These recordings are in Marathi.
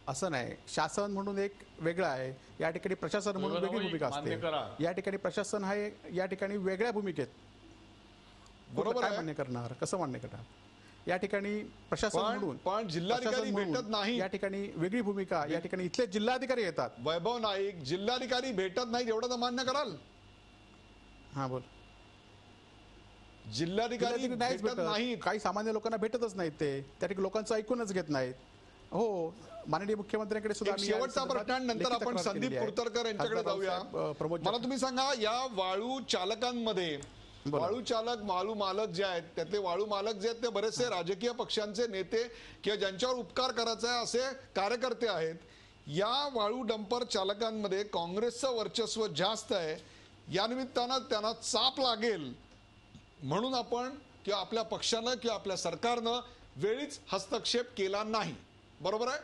असं नाही, शासन म्हणून एक वेगळं आहे, या ठिकाणी प्रशासन म्हणून वेगळी भूमिका असते. या ठिकाणी प्रशासन आहे, या ठिकाणी वेगळ्या भूमिकेत. बरोबर काय मान्य करणार, कसं मान्य करणार? या ठिकाणी प्रशासन म्हणून पण जिल्हाधिकारी भेटत नाही, या ठिकाणी वेगळी भूमिका, या ठिकाणी इथले जिल्हाधिकारी येतात. वैभव नाईक जिल्हाधिकारी भेटत नाही एवढं तर मान्य कराल? हा बोल. जिल्हाधिकारी भेटत नाही, काही सामान्य लोकांना भेटतच नाहीत, ते त्या ठिकाणी लोकांचं ऐकूनच घेत नाहीत. हो, माननीय मुख्यमंत्र्यांकडे सुद्धा शेवटचा प्रश्न, नंतर आपण संदीप कुरतडकर यांच्याकडे जाऊया. मला तुम्ही सांगा, या वाळू चालकांमध्ये वाळू चालक, वाळू मालक जे आहेत, त्यातले वाळू मालक जे आहेत ते बरेचसे राजकीय पक्षांचे नेते किंवा ज्यांच्यावर उपकार करायचा आहे असे कार्यकर्ते आहेत. या वाळू डंपर चालकांमध्ये काँग्रेसचं वर्चस्व जास्त आहे. या निमित्तानं त्यांना चाप लागेल म्हणून आपण किंवा आपल्या पक्षानं किंवा आपल्या सरकारनं वेळीच हस्तक्षेप केला नाही. बरोबर आहे?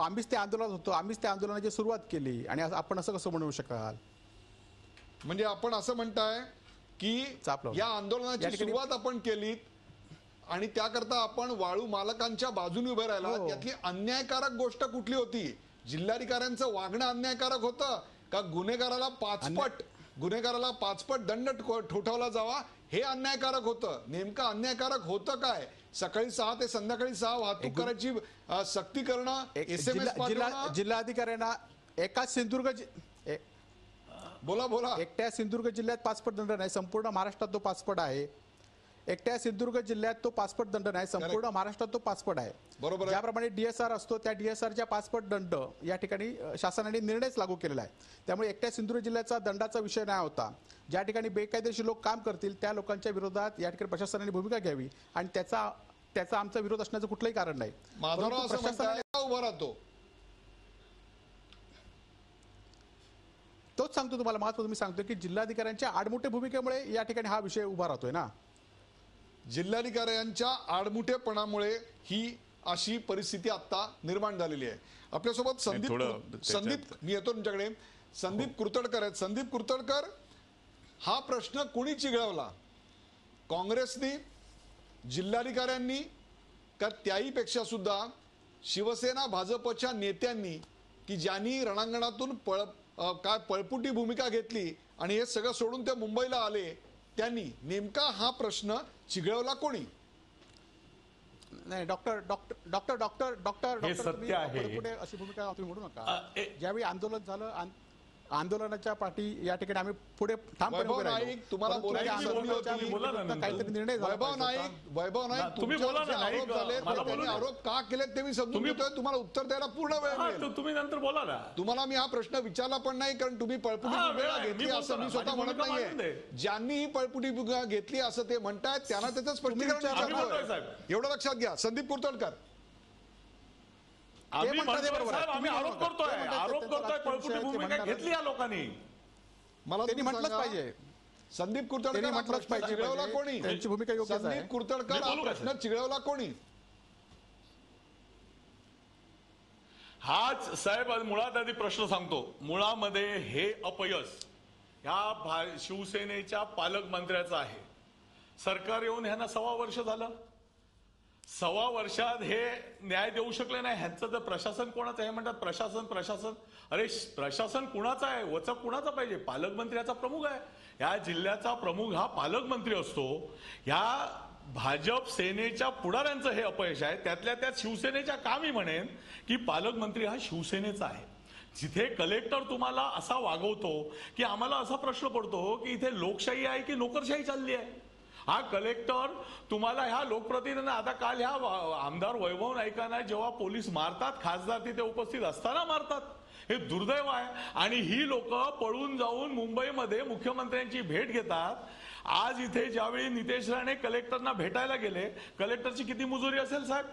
आम्हीच ते आंदोलनात होतो, आम्हीच त्या आंदोलनाची सुरुवात केली, आणि आपण असं कसं म्हणू शकाल? म्हणजे आपण असं म्हणताय की या आंदोलनाची सुरुवात आपण केली आणि त्याकरता आपण वाळू मालकांच्या बाजूने उभे राहिला. त्यातली अन्यायकारक गोष्ट कुठली होती? जिल्हाधिकाऱ्यांचं वागणं अन्यायकारक होतं का गुन्हेगाराला पाचपट दंड ठोठावला जावा हे अन्यायकारक होतं? नेमकं अन्यायकारक होतं काय? सकाळी 6 ते संध्याकाळी 6 वाहतूक करायची सक्ती करणं, SMS पाठवणं. जिल्हाधिकाऱ्यांना एका सिंधुदुर्ग बोला एकट्या सिंधुदुर्ग जिल्ह्यात पाचपट दंड नाही, संपूर्ण महाराष्ट्रात तो पाचपट आहे. एकट्या सिंधुदुर्ग जिल्ह्यात तो पाचपट दंड नाही, संपूर्ण महाराष्ट्रात तो पाचपट आहे. बरोबर. ज्याप्रमाणे DSR असतो, त्या DSRच्या पाचपट दंड या ठिकाणी शासनाने निर्णयच लागू केलेला आहे. त्यामुळे एकट्या सिंधुदुर्ग जिल्ह्याचा दंडाचा विषय नाही होता. ज्या ठिकाणी बेकायदेशीर लोक काम करतील त्या लोकांच्या विरोधात या ठिकाणी प्रशासनाने भूमिका घ्यावी, आणि त्याचा आमचा विरोध असण्याचं कुठलंही कारण नाही. प्रशासनाने उभा राहतो, तोच सांगतो तुम्हाला. महत्व तुम्ही सांगतो की जिल्हाधिकाऱ्यांच्या आडमुठे भूमिकेमुळे या ठिकाणी हा विषय उभा राहतोय ना. जिल्हाधिकाऱ्यांच्या आडमुठेपणामुळे ही अशी परिस्थिती आता निर्माण झालेली आहे. आपल्यासोबत संदीप मी येतो तुमच्याकडे. संदीप कुरतडकर आहेत. संदीप कुरतडकर, हा प्रश्न कोणी चिघळवला? काँग्रेसनी, जिल्हाधिकाऱ्यांनी, का त्याहीपेक्षा सुद्धा शिवसेना भाजपच्या नेत्यांनी, की ज्यांनी रणांगणातून पळपुटी भूमिका घेतली आणि हे सगळं सोडून ते मुंबईला आले, त्यांनी नेमका हा प्रश्न चिघळवला कोणी? नाही, डॉक्टर सत्य आहे अशी भूमिका तुम्ही म्हणू नका. ज्यावेळी आंदोलन झालं, आंदोलनाच्या पाठी या ठिकाणी आम्ही पुढे वैभव नाईक, तुम्हाला बोलायची संधी होती. काहीतरी निर्णय वैभव नाईक तुम्ही बोला ना. आरोप झाले, त्यांनी आरोप का केले ते मी समजून घेतोय. तुम्हाला उत्तर द्यायला पूर्ण वेळ मिळेल. तुम्ही नंतर बोला ना. तुम्हाला मी हा प्रश्न विचारला पण नाही, कारण तुम्ही पळपुटी भूमिका घेतली असं मी स्वतः म्हणत नाहीये. ज्यांनी ही पळपुटी भूमिका घेतली असं ते म्हणतायत त्यांना त्याचं स्पष्टीकरण एवढं लक्षात घ्या. संदीप कुरतडकर, आम्ही आरोप करतोय पळपुटी भूमिका घेतली या लोकांनी. मला त्यांनी म्हटलंच पाहिजे. संदीप कुरतडकर म्हटलंच पाहिजे. चिघळवला कोणी? त्यांची भूमिका योग्य आहे. संदीप कुरतडकर हा प्रश्न चिघळवला कोणी? हाच साहेब मुळात आधी प्रश्न सांगतो. मुळामध्ये हे अपयश ह्या शिवसेनेच्या पालकमंत्र्याचं आहे. सरकार येऊन ह्यांना 1.25 वर्ष झालं. 1.25 वर्षात हे न्याय देऊ शकले नाही. ह्यांचं तर प्रशासन कोणाचं आहे म्हणतात. प्रशासन अरे प्रशासन कुणाचं आहे? वचक कुणाचा पाहिजे? पालकमंत्र्याचा प्रमुख आहे. या जिल्ह्याचा प्रमुख हा पालकमंत्री असतो. ह्या भाजप सेनेच्या पुढाऱ्यांचं हे अपयश आहे. त्यातल्या त्यात शिवसेनेच्या कामी म्हणेन की पालकमंत्री हा शिवसेनेचा आहे. जिथे कलेक्टर तुम्हाला असा वागवतो की आम्हाला असा प्रश्न पडतो की इथे लोकशाही आहे की नोकरशाही चालली आहे. हा कलेक्टर तुम्हाला ह्या लोकप्रतिनिधींना, आता काल ह्या आमदार वैभव नाईकांना जेव्हा पोलीस मारतात, खासदार तिथे उपस्थित असताना मारतात, हे दुर्दैव आहे. आणि ही लोक पळून जाऊन मुंबईमध्ये मुख्यमंत्र्यांची भेट घेतात. आज इथे ज्यावेळी नितेश राणे कलेक्टरना भेटायला गेले, कलेक्टरची किती मुजुरी असेल साहेब?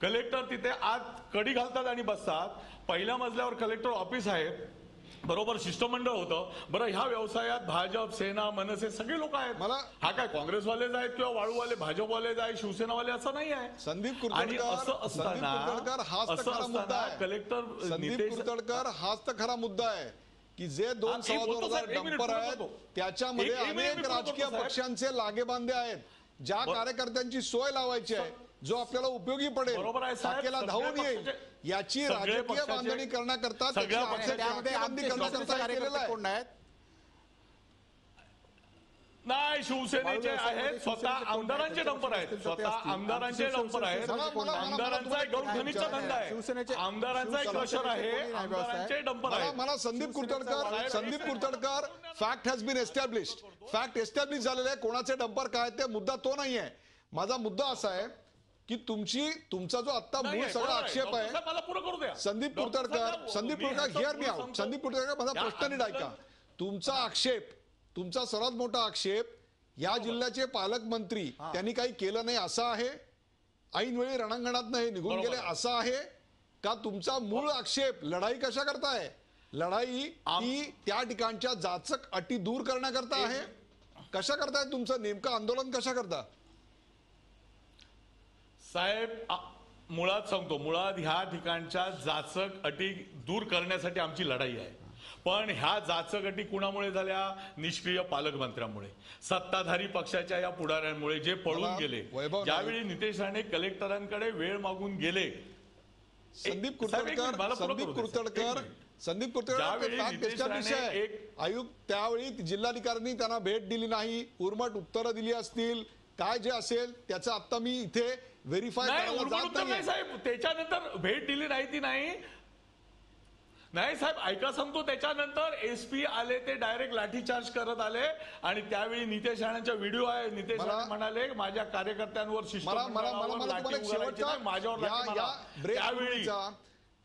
कलेक्टर तिथे आत कडी घालतात आणि बसतात. पहिल्या मजल्यावर कलेक्टर ऑफिस आहे, बरोबर शिष्टमंडळ होतं. बरं, ह्या व्यवसायात भाजप, सेना, मनसे सगळे लोक आहेत. मला हा काय काँग्रेसवालेच आहेत किंवा वाळूवाले भाजपवालेच आहेत, शिवसेनावाले असं नाही आहे. संदीप कुरतडकर हाच तर खरा मुद्दा आहे की जे 2.25 डंपर आहेत त्याच्यामध्ये अनेक राजकीय पक्षांचे लागेबांधे आहेत. ज्या कार्यकर्त्यांची सोय लावायची आहे जो आपल्याला उपयोगी पडेल, बरोबर आहे साहेब. हाकेला सगळ्या धावून येईल, पक्षाचे- याची सगळे राजकीय पक्षाचे- बांधणी करण्याकरता सगळ्या त्याची पक्षाचे- त्यामध्ये नाकेबंदी आमचे करण्याकरता शिवसेनेचे हे केलेलं कार्यकर्ते आहे. कोण आहेत? नाही, शिवसेनेचे आहेत, स्वतः आमदारांचे नंबर आहेत, स्वतः आमदारांचे नंबर आहेत. आमदारांचा एक गौण खनिजचा धंदा आहे, आमदारांचा एक क्रशर आहे, आमदारांचे डंपर आहेत. मला Sandeep Kurtadkar fact has been established, fact establish झालेलं आहे. कोणाचे डंपर काय ते मुद्दा तो नाही आहे. माझा मुद्दा असा आहे की तुमचा जो आता नाही, मूळ सगळा बरोबर आहे. आक्षेप डॉक्टर आहे, साहेब, मला पुरं करू द्या. संदीप डॉक्टर कुरतडकर साहेब, हिअर मी आउट. संदीप कुरतडकर, माझा प्रश्न नीट ऐका. तुमचा सर्वात मोठा आक्षेप या जिल्ह्याचे पालकमंत्री त्यांनी काही केलं नाही असं आहे, ऐनवेळी रणांगणात नाही निघून गेले असं आहे का? तुमचा मूळ आक्षेप लढाई कशा करताय? लढाई ही त्या ठिकाणच्या जाचक अटी दूर करण्याकरता आहे. कशा करताय? तुमचं नेमकं आंदोलन कशा करता साहेब? मुळात सांगतो, मुळात ह्या ठिकाणच्या जाचक अटी दूर करण्यासाठी आमची लढाई आहे. पण ह्या जाचक अटी कुणामुळे झाल्या? निष्क्रिय पालकमंत्र्यांमुळे, सत्ताधारी पक्षाच्या या पुढाऱ्यांमुळे, जे पळून गेले. ज्यावेळी नितेश राणे कलेक्टरांकडे वेळ मागून गेले, संदीप कुरतडकर आयुक्त त्यावेळी जिल्हाधिकाऱ्यांनी त्यांना भेट दिली नाही, उर्मट उत्तरं दिली असतील, काय जे असेल त्याचं आता मी इथे व्हेरीफाय करायला जात नाही साहेब. त्याच्यानंतर भेट दिली नाही ती नाही साहेब, ऐका सांगतो. त्याच्यानंतर एसपी आले, ते डायरेक्ट लाठीचार्ज करत आले आणि त्यावेळी नितेश राणेंचा व्हिडिओ आहे. नितेश राणे म्हणाले माझ्या कार्यकर्त्यांवर त्यावेळी.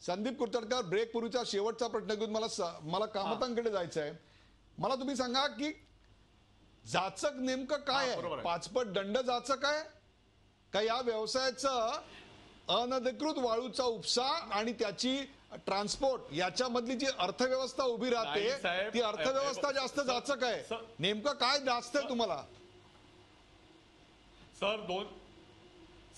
संदीप कुरतडकर, ब्रेक पूर्वीचा शेवटचा प्रश्न घेऊन मला कामतांकडे जायचं आहे. मला तुम्ही सांगा की जाचक नेमकं काय आहे? पाचपट दंड जाचक आहे का? या व्यवसायाचं अनधिकृत वाळूचा उपसा आणि त्याची ट्रान्सपोर्ट याच्यामधली जी अर्थव्यवस्था उभी राहते, ती अर्थव्यवस्था जास्त जाचक आहे? नेमकं काय जास्त आहे तुम्हाला?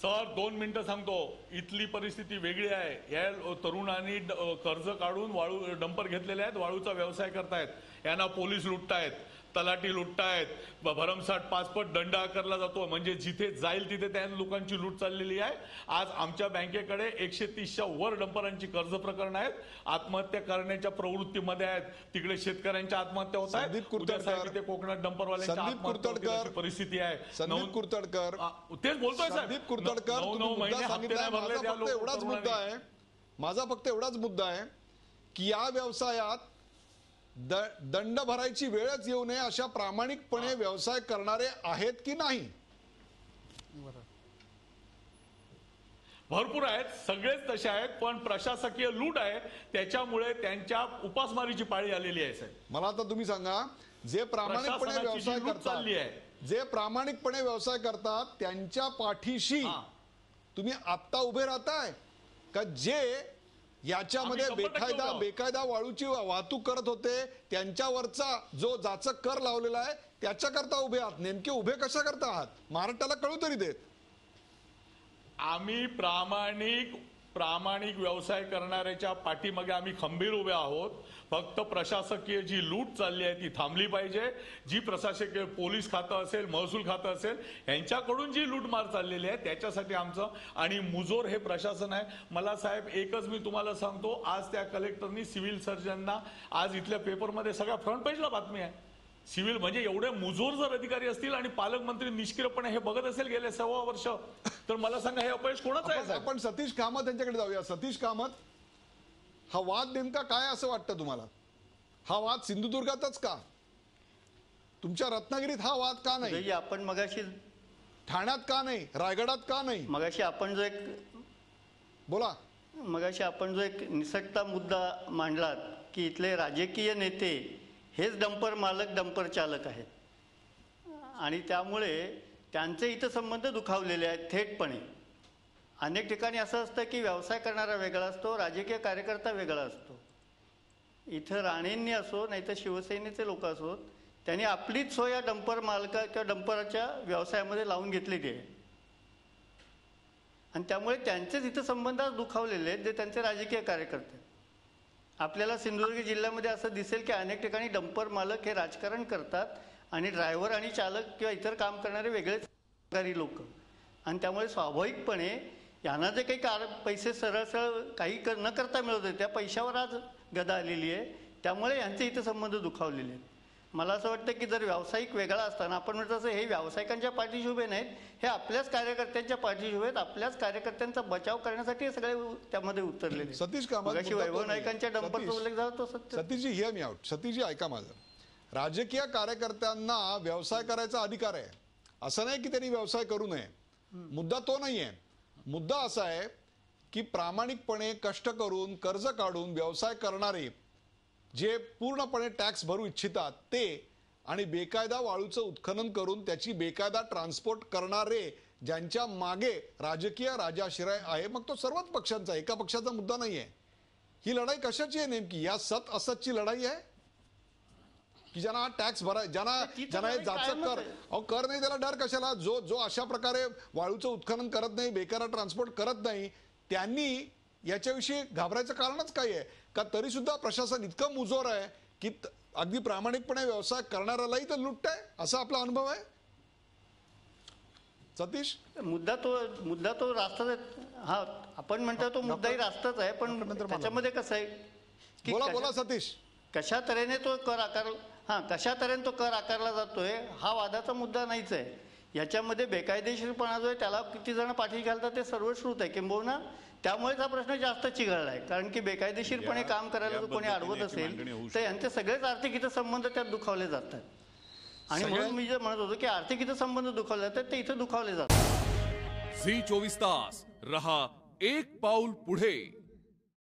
सर दोन मिनिटं सांगतो. इथली परिस्थिती वेगळी आहे. या तरुणांनी कर्ज काढून वाळू डंपर घेतलेले आहेत, वाळूचा व्यवसाय करतायत. यांना पोलीस लुटतायत, तलाठी लुटतायत, भरमसाठ पाचपट दंड आकारला जातो. म्हणजे जिथे जाईल तिथे त्या लोकांची लूट चाललेली आहे. आज आमच्या बँकेकडे 130च्या वर डंपरांची कर्ज प्रकरण आहेत. आत्महत्या करण्याच्या प्रवृत्तीमध्ये आहेत. तिकडे शेतकऱ्यांच्या आत्महत्या होत आहेत. तिथे कोकणात डंपरवाल्यांच्या आत्महत्या परिस्थिती आहे. संदीप कुरतडकर तेच बोलतोय साहेब. संदीप कुरतडकर, माझा फक्त एवढाच मुद्दा आहे की या व्यवसायात दंड भरायची वेळच येऊ नये अशा प्रामाणिकपणे व्यवसाय करणारे आहेत की नाही? भरपूर आहेत, सगळेच तसे आहेत. पण प्रशासकीय लूट आहे, त्याच्यामुळे त्यांच्या उपासमारीची पाळी आलेली आहे साहेब. मला आता तुम्ही सांगा, जे प्रामाणिकपणे व्यवसाय करतात, जे प्रामाणिकपणे व्यवसाय करतात त्यांच्या पाठीशी तुम्ही आत्ता उभे राहताय का? जे याच्यामध्ये बेकायदा वाळूची वाहतूक करत होते त्यांच्यावरचा जो जाचक कर लावलेला आहे त्याच्याकरता उभे आहात? नेमके उभे कशा करता आहात? महाराष्ट्राला कळू तरी देत. आम्ही प्रामाणिक व्यवसाय करणाऱ्याच्या पाठीमागे आम्ही खंबीर उभे आहोत. फक्त प्रशासकीय जी लूट चालली आहे ती थांबली पाहिजे. जी प्रशासकीय पोलीस खातं असेल, महसूल खातं असेल, यांच्याकडून जी लूटमार चाललेली आहे त्याच्यासाठी आमचं आणि मुजोर हे प्रशासन आहे. मला साहेब एकच मी तुम्हाला सांगतो, आज त्या कलेक्टरनी सिव्हिल सर्जनना, आज इथल्या पेपरमध्ये सगळ्या फ्रंट पेजला बातमी आहे. सिव्हिल म्हणजे एवढे मुजोर जर अधिकारी असतील आणि पालकमंत्री निष्क्रियपणे हे बघत असेल गेले 6 वर्ष, तर मला सांगा हे अपयश कोणाचं आहे? आपण सतीश कामत यांच्याकडे जाऊया. सतीश कामत, हा वाद नेमका काय असं वाटतं तुम्हाला? हा वाद सिंधुदुर्गातच का? तुमच्या रत्नागिरीत हा वाद का नाही? आपण मगाशी ठाण्यात का नाही? रायगडात का नाही? मगाशी आपण जो एक निसटता मुद्दा मांडलात की इथले राजकीय नेते हेच डंपर मालक, डंपर चालक आहेत आणि त्यामुळे त्यांचे इथं संबंध दुखावलेले आहेत थेटपणे. अनेक ठिकाणी असं असतं की व्यवसाय करणारा वेगळा असतो, राजकीय कार्यकर्ता वेगळा असतो. इथं राणेंनी असो नाही तर शिवसेनेचे लोक असोत, त्यांनी आपलीच सोय या डंपर मालका किंवा डंपराच्या व्यवसायामध्ये लावून घेतलेली आहे आणि त्यामुळे त्यांचेच इथं संबंध दुखावलेले आहेत, जे त्यांचे राजकीय कार्यकर्ते. आपल्याला सिंधुदुर्ग जिल्ह्यामध्ये असं दिसेल की अनेक ठिकाणी डंपर मालक हे राजकारण करतात आणि ड्रायव्हर आणि चालक किंवा इतर काम करणारे वेगळेच सरकारी लोक. आणि त्यामुळे स्वाभाविकपणे यांना जे काही पैसे सरळ काही न करता मिळत होते त्या पैशावर आज गदा आलेली आहे. त्यामुळे यांचे इथे संबंध दुखावलेले आहेत. मला असं वाटतं की जर व्यावसायिक वेगळा असताना आपण म्हणतो तसं हे व्यावसायिकांच्या पाठीशी उभे नाहीत, हे आपल्याच कार्यकर्त्यांच्या पाठीशी उभे आहेत. आपल्याच कार्यकर्त्यांचा बचाव करण्यासाठी हे सगळे त्यामध्ये उतरलेले आहेत. सतीश कामत, मगाशी वैभव नाईकांच्या डंपरचा उल्लेख झाला तो सत्य. सतीशजी हिअर मी आउट. सतीशजी ऐका माझं. राजकीय कार्यकर्त्यांना व्यवसाय करायचा अधिकार आहे, असं नाही की त्यांनी व्यवसाय करू नये. मुद्दा तो नाहीये. मुद्दा असा आहे की प्रामाणिकपणे कष्ट करून कर्ज काढून व्यवसाय करणारे जे पूर्णपणे टॅक्स भरू इच्छितात ते आणि बेकायदा वाळूचं उत्खनन करून त्याची बेकायदा ट्रान्सपोर्ट करणारे ज्यांच्या मागे राजकीय राजाश्रय आहे, मग तो सर्वच पक्षांचा, एका पक्षाचा मुद्दा नाहीये. ही लढाई कशाची आहे नेमकी? या सत असतची लढाई आहे की ज्यांना टॅक्स भराय, ज्यांना हे जाचक कर, अहो कर नाही त्याला डर कशाला? जो अशा प्रकारे वाळूचं उत्खनन करत नाही, बेकायदा ट्रान्सपोर्ट करत नाही, त्यांनी याच्याविषयी घाबरायचं कारणच काय आहे का? तरी सुद्धा प्रशासन इतकं मुजोर आहे की अगदी प्रामाणिकपणे व्यवसाय करणाऱ्यालाही तर लुटतंय, असा आपला अनुभव आहे. सतीश, मुद्दा तो रास्ताच आहे. हा, आपण म्हणतो तो मुद्दाही रास्ताच आहे, पण त्याच्यामध्ये कसं आहे की बोला सतीश, कशा तऱ्हेने तो कर आकारला जातोय हा वादाचा मुद्दा नाहीच आहे. याच्यामध्ये बेकायदेशीरपणा जो आहे त्याला किती जण पाठी घालतात ते सर्वश्रुत आहे. किंबहुना त्यामुळेच हा प्रश्न जास्त चिघळला आहे. कारण की बेकायदेशीरपणे काम करायला जर कोणी अडवत असेल तर यांचे सगळेच आर्थिक हितसंबंध त्यात दुखावले जातात. आणि म्हणून मी जे म्हणत होतो की आर्थिक हितसंबंध दुखावले जातात ते इथे दुखावले जातात. झी 24 तास रहा एक पाऊल पुढे.